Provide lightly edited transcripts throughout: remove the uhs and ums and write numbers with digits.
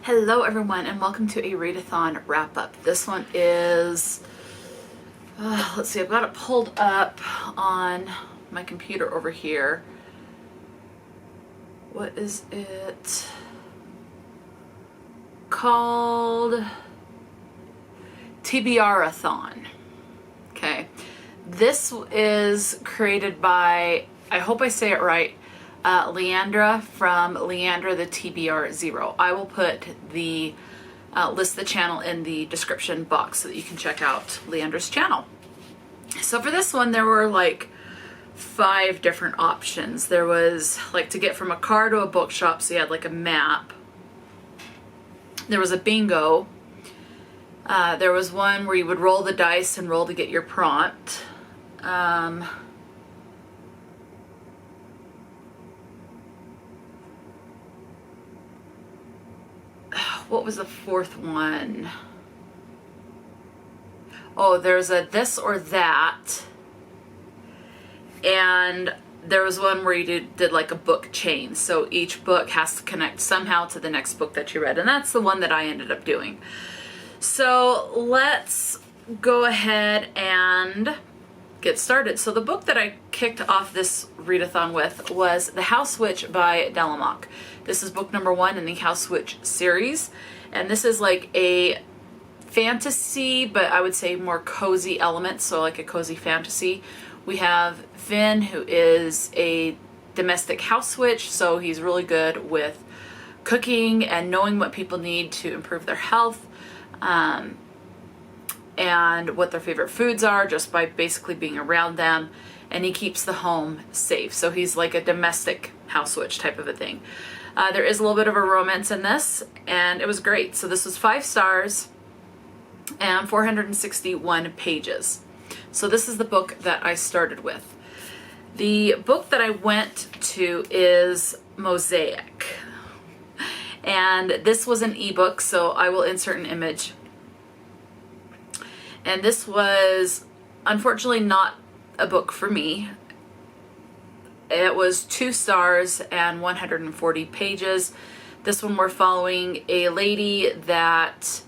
Hello everyone and welcome to a Readathon wrap-up. This one is, let's see, I've got it pulled up on my computer over here. What is it called? TBRathon. Okay. This is created by, I hope I say it right, Leandra from Leandra the TBR Zero. I will put the list the channel in the description box so that you can check out Leandra's channel. So for this one, there were like 5 different options. There was like to get from a car to a bookshop, so you had like a map. There was a bingo. There was one where you would roll the dice and roll to get your prompt. What was the 4th one? Oh, there's a this or that. And there was one where you did like a book chain. So each book has to connect somehow to the next book that you read. And that's the one that I ended up doing. So let's go ahead and get started. So the book that I kicked off this readathon with was The House Witch by Delemach. This is book number 1 in the House Witch series. And this is like a fantasy, but I would say more cozy elements. So like a cozy fantasy. We have Finn, who is a domestic house witch. So he's really good with cooking and knowing what people need to improve their health. And what their favorite foods are just by basically being around them, and he keeps the home safe. So he's like a domestic house witch type of a thing. There is a little bit of a romance in this, and it was great. So this was 5 stars and 461 pages. So this is the book that I started with. The book that I went to is Mosaic, and this was an ebook, so I will insert an image. And this was unfortunately not a book for me. It was 2 stars and 140 pages. This one we're following a lady that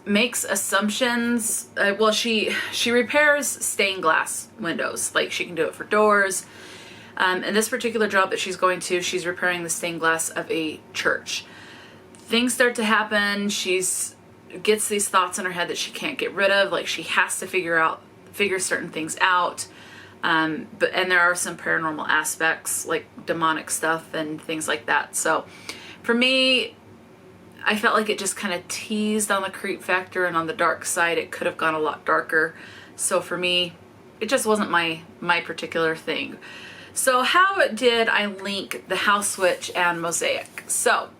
makes assumptions. Well, she repairs stained glass windows. Like she can do it for doors. And this particular job that she's going to, she's repairing the stained glass of a church. Things start to happen. She's gets these thoughts in her head that she can't get rid of. Like she has to figure certain things out. And there are some paranormal aspects, like demonic stuff and things like that. So for me, I felt like it just kind of teased on the creep factor, and on the dark side, it could have gone a lot darker. So for me, it just wasn't my particular thing. So how did I link The House Witch and Mosaic? So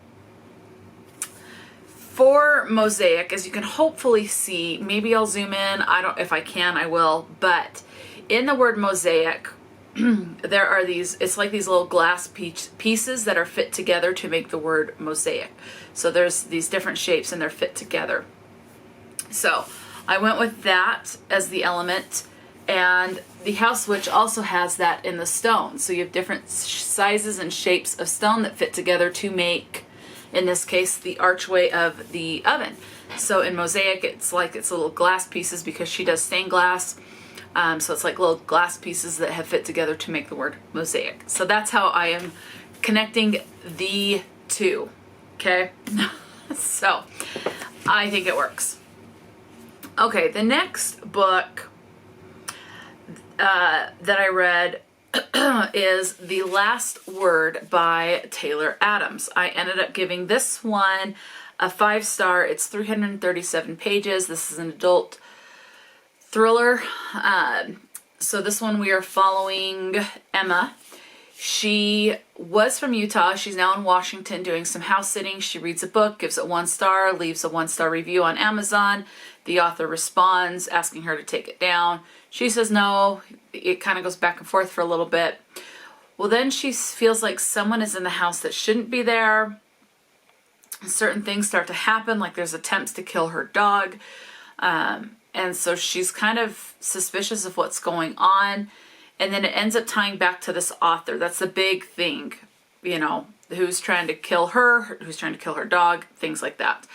for Mosaic, as you can hopefully see, maybe I'll zoom in. If I can, I will. But in the word mosaic, there are these, it's like these little glass pieces that are fit together to make the word mosaic. So there's these different shapes and they're fit together. So I went with that as the element. And the House Witch also has that in the stone. So you have different sizes and shapes of stone that fit together to make, in this case, the archway of the oven. So in Mosaic, it's like it's little glass pieces because she does stained glass. So it's like little glass pieces that have fit together to make the word mosaic. So that's how I am connecting the two. Okay? So I think it works. Okay, the next book that I read is The Last Word by Taylor Adams. I ended up giving this one a 5 star. It's 337 pages. This is an adult thriller. So this one we are following Emma. She was from Utah. She's now in Washington doing some house sitting. She reads a book, gives it 1 star, leaves a 1-star review on Amazon. The author responds, asking her to take it down. She says no. It kind of goes back and forth for a little bit. Well, then she feels like someone is in the house that shouldn't be there. Certain things start to happen, like there's attempts to kill her dog. And so she's kind of suspicious of what's going on. and then it ends up tying back to this author. That's the big thing, you know, who's trying to kill her, who's trying to kill her dog, things like that.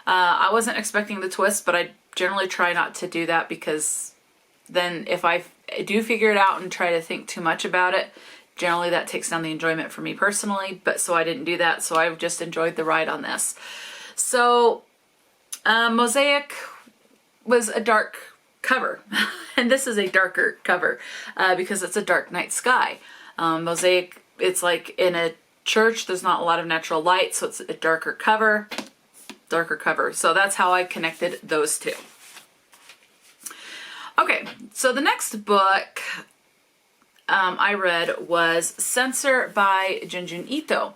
I wasn't expecting the twist, but I generally try not to do that, because then if I do figure it out and try to think too much about it, generally that takes down the enjoyment for me personally. But so I didn't do that, so I've just enjoyed the ride on this. So Mosaic was a dark cover, and this is a darker cover because it's a dark night sky. Mosaic, it's like in a church, there's not a lot of natural light, so it's a darker cover. So that's how I connected those two. Okay, so the next book I read was Censor by Junji Ito.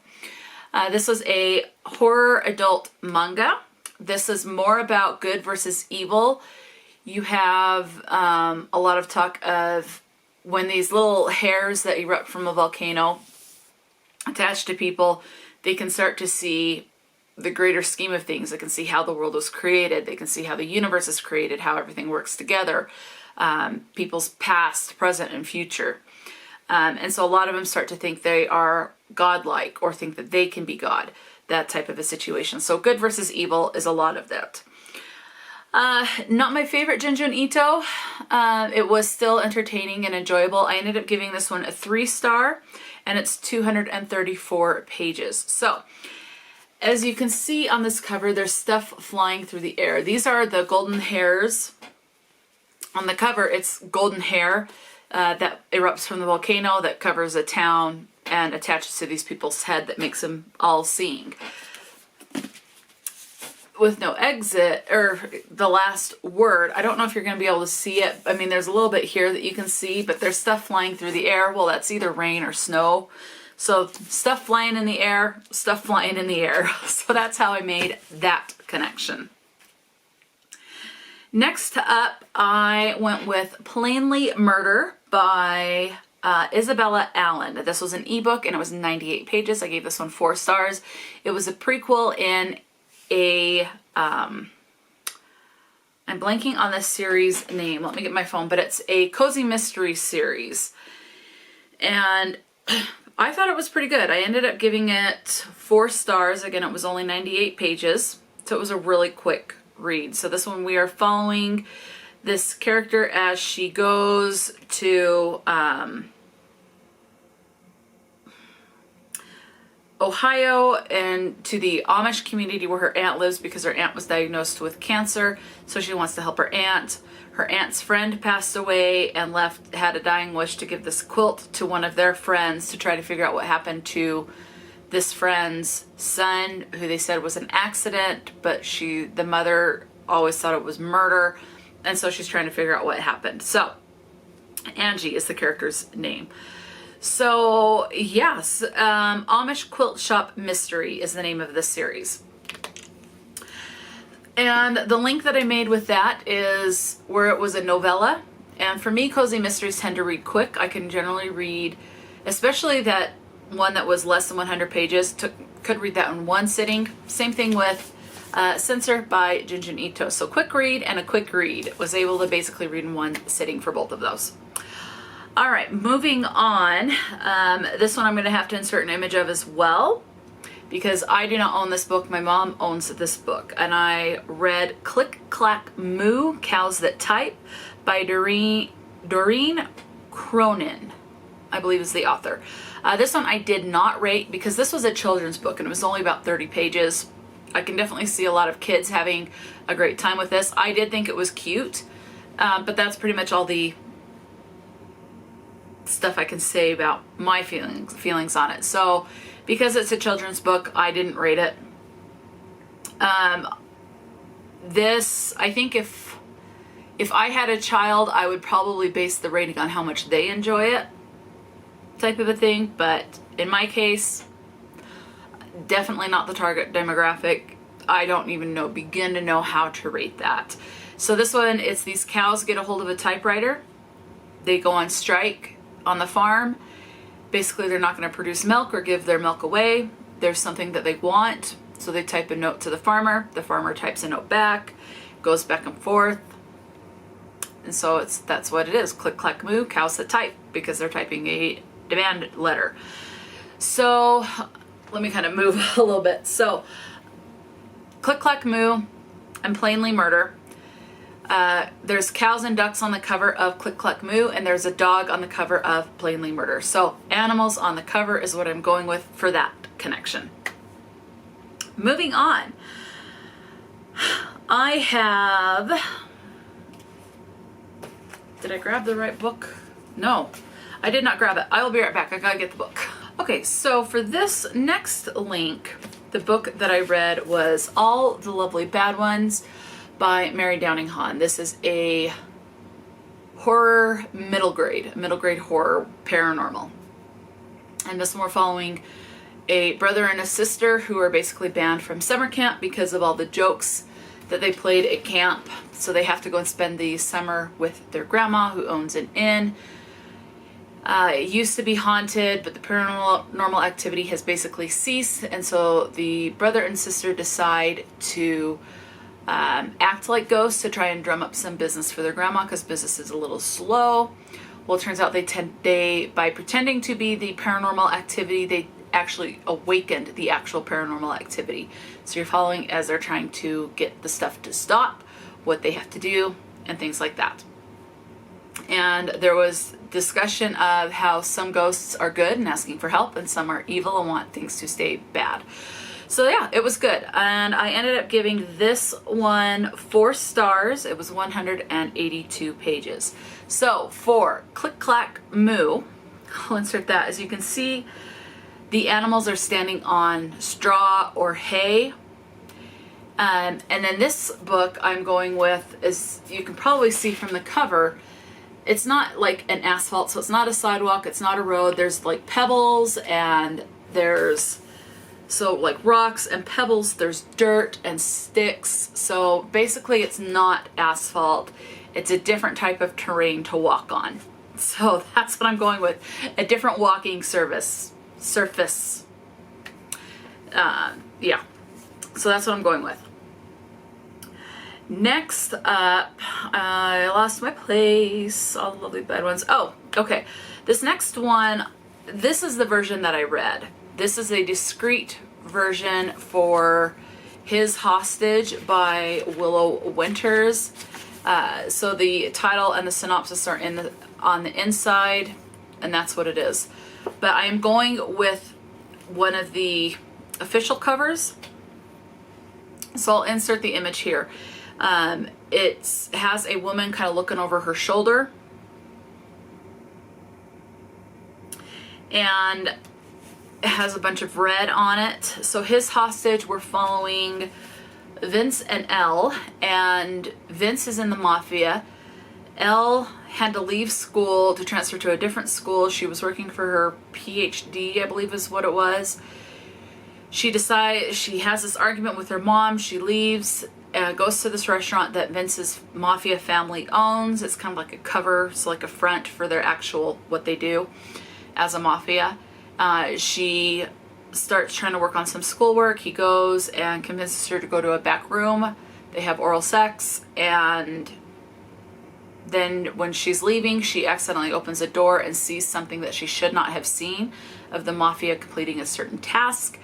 This was a horror adult manga. This is more about good versus evil. You have a lot of talk of when these little hairs that erupt from a volcano attach to people, they can start to see the greater scheme of things. They can see how the world was created. They can see how the universe is created, how everything works together, people's past, present, and future. And so a lot of them start to think they are godlike or think that they can be God, that type of a situation. So good versus evil is a lot of that. Not my favorite Junji Ito. It was still entertaining and enjoyable. I ended up giving this one a 3-star, and it's 234 pages. So as you can see on this cover, there's stuff flying through the air. These are the golden hairs. On the cover, it's golden hair that erupts from the volcano that covers a town and attaches to these people's head that makes them all seeing. With no exit, or the last word, I don't know if you're going to be able to see it. I mean, there's a little bit here that you can see, but there's stuff flying through the air. Well, that's either rain or snow. So stuff flying in the air, stuff flying in the air. So that's how I made that connection. Next up, I went with Plainly Murder by Isabella Allen. This was an ebook and it was 98 pages. I gave this one 4 stars. It was a prequel in a, I'm blanking on this series name. Let me get my phone, but it's a cozy mystery series. And I thought it was pretty good. I ended up giving it 4 stars. Again, it was only 98 pages, so it was a really quick read. So this one we are following this character as she goes to Ohio and to the Amish community where her aunt lives because her aunt was diagnosed with cancer, so she wants to help her aunt. Her aunt's friend passed away and had a dying wish to give this quilt to one of their friends to try to figure out what happened to this friend's son, who they said was an accident, but the mother always thought it was murder, and so she's trying to figure out what happened. So Angie is the character's name. So yes, Amish Quilt Shop Mystery is the name of this series. And the link that I made with that is where it was a novella. And for me, cozy mysteries tend to read quick. I can generally read, especially that one that was less than 100 pages, could read that in one sitting. Same thing with Censor by Junji Ito. So quick read and a quick read. Was able to basically read in one sitting for both of those. All right, moving on. This one I'm going to have to insert an image of as well, because I do not own this book. My mom owns this book. And I read Click, Clack, Moo, Cows That Type by Doreen Cornin, I believe is the author. This one I did not rate because this was a children's book and it was only about 30 pages. I can definitely see a lot of kids having a great time with this. I did think it was cute, but that's pretty much all the stuff I can say about my feelings on it. So because it's a children's book, I didn't rate it. This, I think if I had a child, I would probably base the rating on how much they enjoy it, type of a thing. But in my case, definitely not the target demographic. I don't even begin to know how to rate that. So this one, it's these cows get a hold of a typewriter. They go on strike on the farm. Basically, they're not going to produce milk or give their milk away. There's something that they want, so they type a note to the farmer. The farmer types a note back, goes back and forth. And so that's what it is. Click, clack, moo, cows that type, because they're typing a demand letter. So let me kind of move a little bit. So Click, clack, moo and Plainly Murder. There's cows and ducks on the cover of Click, clack, moo, and there's a dog on the cover of Plainly Murder. So animals on the cover is what I'm going with for that connection. Moving on. I have... Did I grab the right book? No, I did not grab it. I will be right back. I gotta get the book. Okay, so for this next link, the book that I read was All the Lovely Bad Ones by Mary Downing Hahn. This is a horror middle grade horror paranormal. And this one we're following a brother and a sister who are basically banned from summer camp because of all the jokes that they played at camp. So they have to go and spend the summer with their grandma who owns an inn. It used to be haunted, but the paranormal activity has basically ceased. And so the brother and sister decide to act like ghosts to try and drum up some business for their grandma because business is a little slow. Well, it turns out by pretending to be the paranormal activity, they actually awakened the actual paranormal activity. So you're following as they're trying to get the stuff to stop, what they have to do, and things like that. And there was discussion of how some ghosts are good and asking for help, and some are evil and want things to stay bad. So yeah, it was good. And I ended up giving this one 4 stars. It was 182 pages. So for Click, Clack, Moo, I'll insert that. As you can see, the animals are standing on straw or hay. And then this book I'm going with is, you can probably see from the cover, it's not like an asphalt, so it's not a sidewalk, it's not a road. There's like pebbles and there's, so like rocks and pebbles, there's dirt and sticks. So basically it's not asphalt. It's a different type of terrain to walk on. So that's what I'm going with, a different walking surface. Yeah, so that's what I'm going with. Next up, I lost my place. All the Lovely Bad Ones. Oh, okay. This next one, this is the version that I read. This is a discrete version for His Hostage by Willow Winters. So the title and the synopsis are on the inside, and that's what it is. But I am going with one of the official covers. So I'll insert the image here. It has a woman kind of looking over her shoulder. And it has a bunch of red on it. So His Hostage, we're following Vince and Elle. And Vince is in the mafia. Elle had to leave school to transfer to a different school. She was working for her PhD, I believe is what it was. She decides, she has this argument with her mom. She leaves, goes to this restaurant that Vince's mafia family owns. It's kind of like a cover, so like a front for their actual, what they do as a mafia. She starts trying to work on some schoolwork. He goes and convinces her to go to a back room. They have oral sex, and then when she's leaving, she accidentally opens a door and sees something that she should not have seen of the mafia completing a certain task.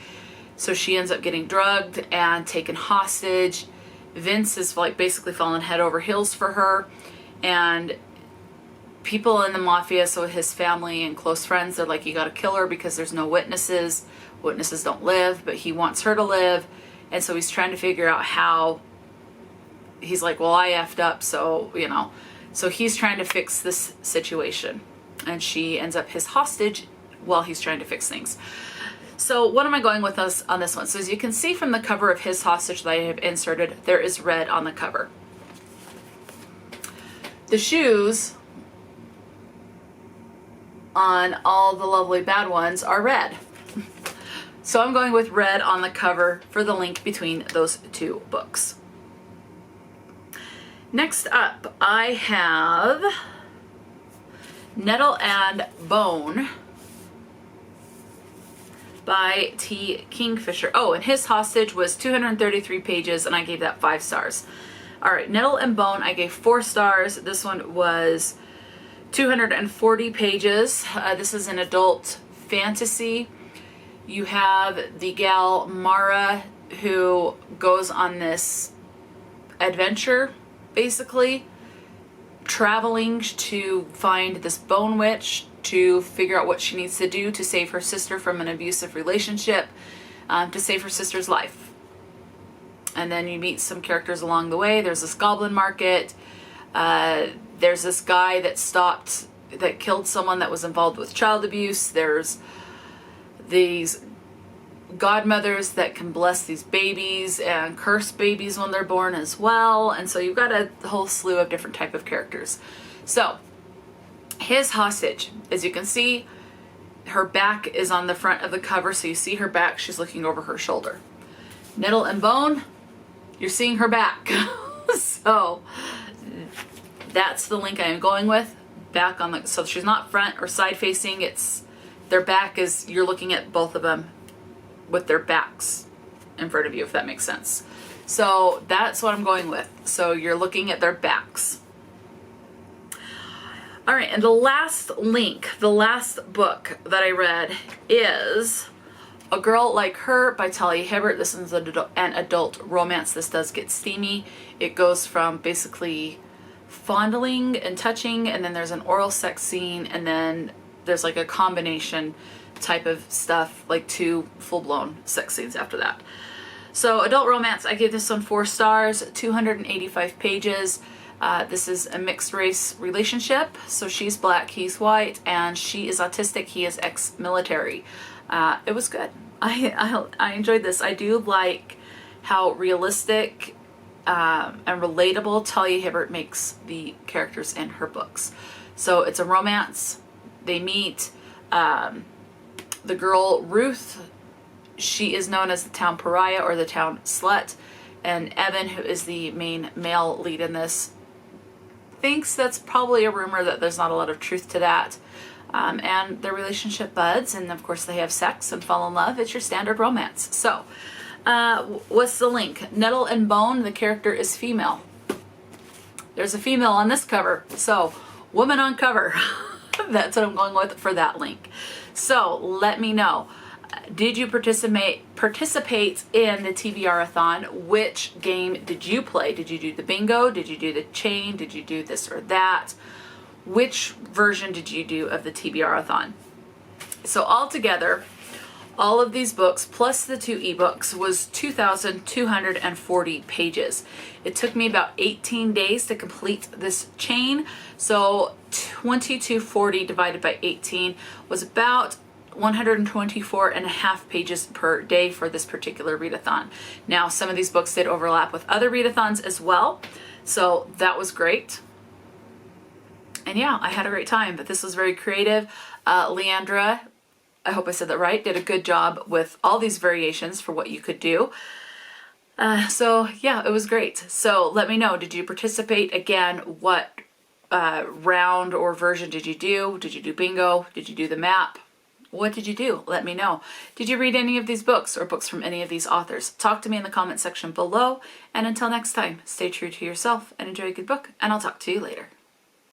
So she ends up getting drugged and taken hostage. Vince is like basically falling head over heels for her. And people in the mafia, so his family and close friends, they're like, you gotta kill her because there's no witnesses. Witnesses don't live, but he wants her to live. And so he's trying to figure out how. He's like, well, I effed up, so, you know. So he's trying to fix this situation, and she ends up his hostage while he's trying to fix things. So what am I going with us on this one? So as you can see from the cover of His Hostage that I have inserted, there is red on the cover. The shoes on All the Lovely Bad Ones are red. So I'm going with red on the cover for the link between those two books. Next up, I have Nettle and Bone by Kingfisher. Oh, and His Hostage was 233 pages, and I gave that 5 stars. All right, Nettle and Bone, I gave 4 stars. This one was 240 pages. This is an adult fantasy. You have the gal Mara who goes on this adventure, basically, traveling to find this bone witch to figure out what she needs to do to save her sister from an abusive relationship, to save her sister's life. And then you meet some characters along the way. There's this goblin market. There's this guy that killed someone that was involved with child abuse. There's these godmothers that can bless these babies and curse babies when they're born as well. And so you've got a whole slew of different type of characters. So his hostage, as you can see, her back is on the front of the cover. So you see her back, she's looking over her shoulder. Nettle and Bone, you're seeing her back. So that's the link I am going with. Back on the, so she's not front or side facing, it's their back is, you're looking at both of them with their backs in front of you, if that makes sense. So that's what I'm going with. So you're looking at their backs. All right, and the last link, the last book that I read is A Girl Like Her by Talia Hibert. This is an adult romance. This does get steamy. It goes from basically fondling and touching, and then there's an oral sex scene, and then there's like a combination type of stuff, like 2 full-blown sex scenes after that. So adult romance, I gave this one 4 stars, 285 pages. This is a mixed race relationship. So she's black, he's white, and she is autistic, he is ex-military. It was good. I enjoyed this. I do like how realistic and relatable Talia Hibert makes the characters in her books. So it's a romance. They meet. The girl, Ruth, she is known as the town pariah or the town slut. And Evan, who is the main male lead in this, thinks that's probably a rumor, that there's not a lot of truth to that. And their relationship buds, and of course they have sex and fall in love. It's your standard romance. So, what's the link? Nettle and Bone, the character is female. There's a female on this cover. So, woman on cover. That's what I'm going with for that link. So let me know, did you participate in the TBRathon? Which game did you play? Did you do the bingo? Did you do the chain? Did you do this or that? Which version did you do of the TBRathon? So altogether, all of these books plus the 2 ebooks was 2,240 pages. It took me about 18 days to complete this chain. So 2240 divided by 18 was about 124 and a half pages per day for this particular readathon. Now, some of these books did overlap with other readathons as well. So that was great. And yeah, I had a great time, but this was very creative. Leandra, I hope I said that right, did a good job with all these variations for what you could do. So yeah, it was great. So let me know, did you participate? Again, what round or version did you do? Did you do bingo? Did you do the map? What did you do? Let me know. Did you read any of these books or books from any of these authors? Talk to me in the comment section below. And until next time, stay true to yourself and enjoy a good book. And I'll talk to you later.